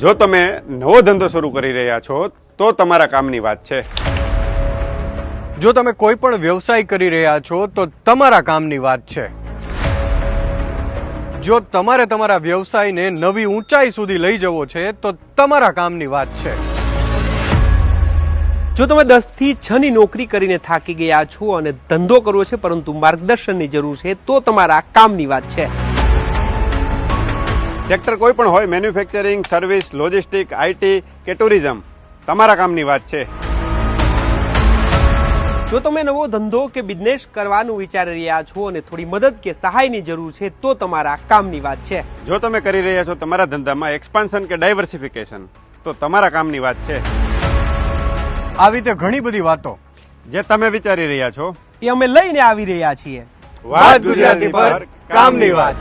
જો તમે નવો ધંધો શરૂ કરી રહ્યા છો તો તમારા કામની વાત છે. જો તમે કોઈ પણ વ્યવસાય કરી રહ્યા છો તો તમારા કામની વાત છે. જો તમારે તમારા વ્યવસાયને નવી ઊંચાઈ સુધી લઈ જવો છે તો તમારા કામની વાત છે. જો તમે 10 થી 6 ની નોકરી કરીને થાકી ગયા છો અને ધંધો કરવો છે પરંતુ માર્ગદર્શનની જરૂર છે તો તમારા કામની વાત છે. સેક્ટર કોઈ પણ હોય, મેન્યુફેક્ચરિંગ, સર્વિસ, લોજિસ્ટિક, આઈટી કે ટુરિઝમ, તમારા કામની વાત છે. જો તમે નવો ધંધો કે બિઝનેસ કરવાનું વિચારી રહ્યા છો અને થોડી મદદ કે સહાયની જરૂર છે તો તમારા કામની વાત છે. જો તમે કરી રહ્યા છો તમારા ધંધામાં એક્સપાન્શન કે ડાયવર્સિફિકેશન, તો તમારા કામની વાત છે. આવી રીતે ઘણી બધી વાતો જે તમે વિચારી રહ્યા છો એ અમે લઈને આવી રહ્યા છીએ. વાત ગુજરાતી પર કામની વાત.